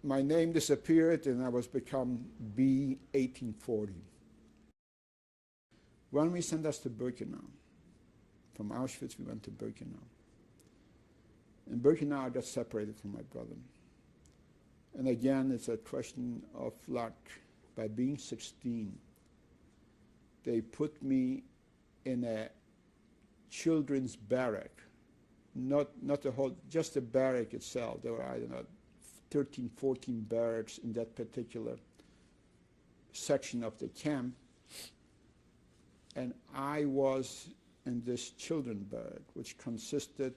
my name disappeared and I was become B1840. When we sent us to Birkenau, from Auschwitz we went to Birkenau. In Birkenau I got separated from my brother. And again, it's a question of luck. By being 16, they put me in a children's barrack, not the whole, just the barrack itself. There were, I don't know, 13, 14 barracks in that particular section of the camp. And I was in this children's barrack, which consisted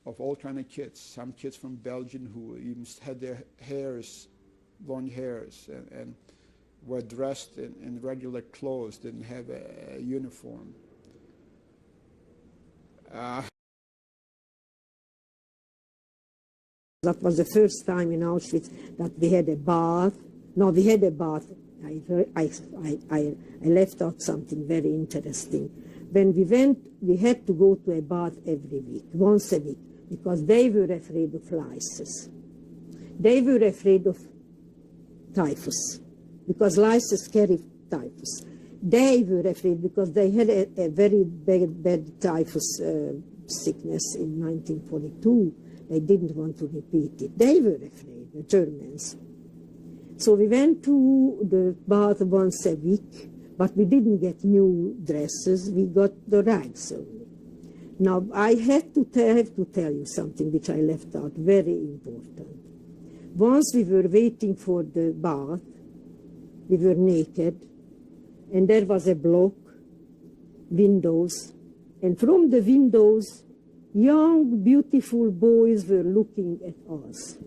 of all kind of kids. Some kids from Belgium who even had their hairs, long hairs, and were dressed in regular clothes, didn't have a uniform. That was the first time in Auschwitz that we had a bath. No, we had a bath. I left out something very interesting. When we went, we had to go to a bath every week, once a week, because they were afraid of lice. They were afraid of typhus, because lice carry typhus. They were afraid because they had a very bad typhus sickness in 1942. They didn't want to repeat it. They were afraid, the Germans. So we went to the bath once a week, but we didn't get new dresses. We got the rags only. Now, I have to tell you something which I left out, very important. Once we were waiting for the bath, we were naked, and there was a block, windows, and from the windows, young, beautiful boys were looking at us.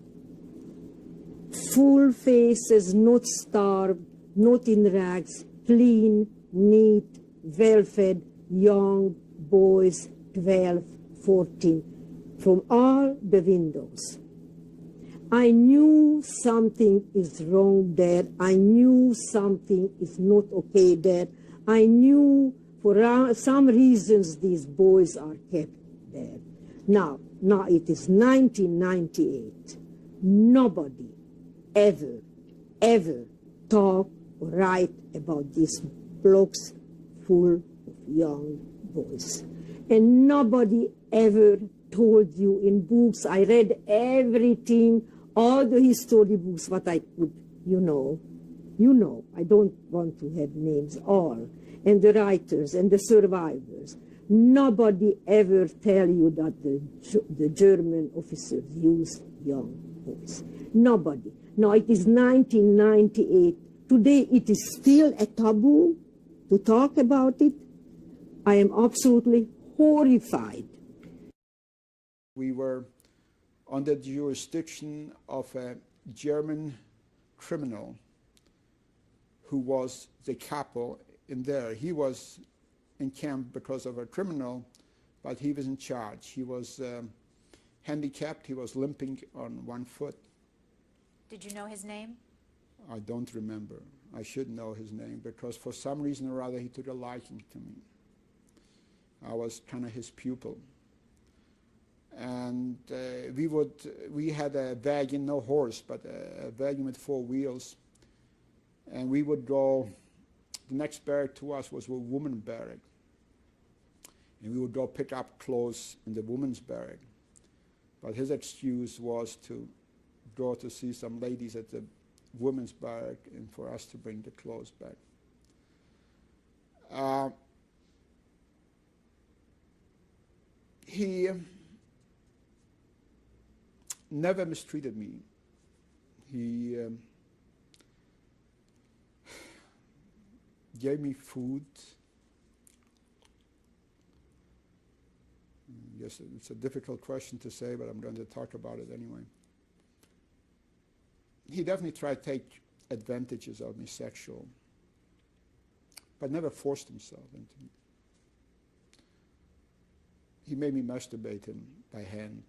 Full faces, not starved, not in rags, clean, neat, well-fed, young boys, 12, 14, from all the windows. I knew something is wrong there. I knew something is not okay there. I knew for some reasons these boys are kept there. Now it is 1998. Nobody ever talk or write about these blocks full of young boys. And nobody ever told you in books. I read everything, all the history books, what I could, you know, I don't want to have names, all, and the writers and the survivors. Nobody ever tell you that the German officers used young boys. Nobody. Now it is 1998. Today it is still a taboo to talk about it. I am absolutely horrified. We were under the jurisdiction of a German criminal who was the capo in there. He was in camp because of a criminal, but he was in charge. He was handicapped. He was limping on one foot. Did you know his name? I don't remember. I should know his name because for some reason or other he took a liking to me. I was kind of his pupil. And we had a wagon, no horse, but a wagon with 4 wheels. And we would go, the next barrack to us was a women's barrack. And we would go pick up clothes in the women's barrack. But his excuse was to go to see some ladies at the women's barrack and for us to bring the clothes back. He never mistreated me. He gave me food. Yes, it's a difficult question to say, but I'm going to talk about it anyway. He definitely tried to take advantages of me sexual, but never forced himself into me. He made me masturbate him by hand.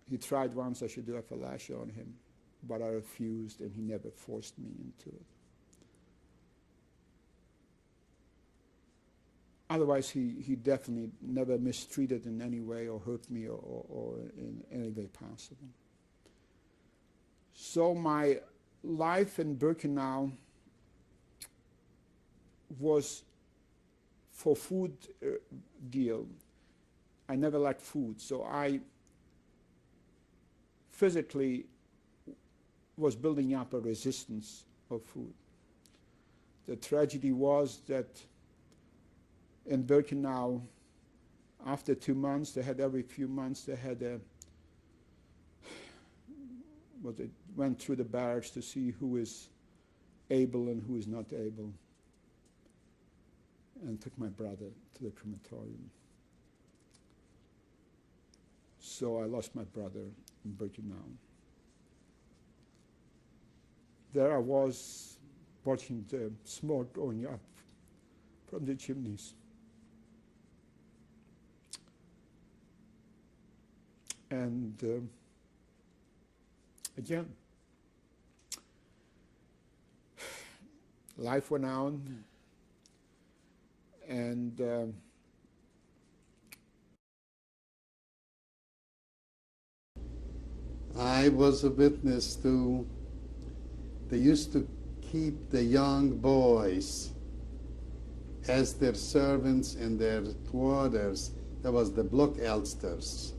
He tried once I should do a fellatio on him, but I refused, and he never forced me into it. Otherwise, he definitely never mistreated in any way or hurt me or in any way possible. So my life in Birkenau was for food deal. I never liked food, so I physically was building up a resistance of food. The tragedy was that in Birkenau, after 2 months, they had every few months, they had a, they went through the barracks to see who is able and who is not able, and took my brother to the crematorium. So I lost my brother in Birkenau. There I was watching the smoke going up from the chimneys. And again, life went on, and I was a witness to, they used to keep the young boys as their servants in their quarters. There was the Block Elsters.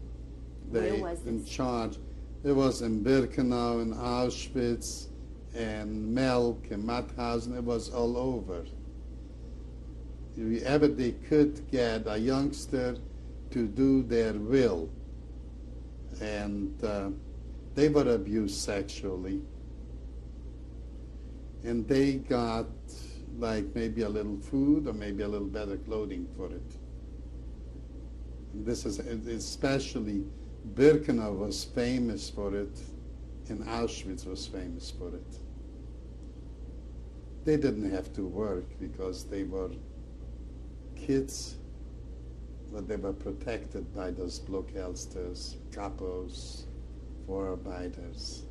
Where was in this? charge. It was in Birkenau, in Auschwitz, and Melk, and Mauthausen. It was all over. Wherever they could get a youngster to do their will. And they were abused sexually. And they got like maybe a little food or maybe a little better clothing for it. This is especially Birkenau was famous for it, and Auschwitz was famous for it. They didn't have to work because they were kids, but they were protected by those Blockelsters, capos, Vorarbeiters.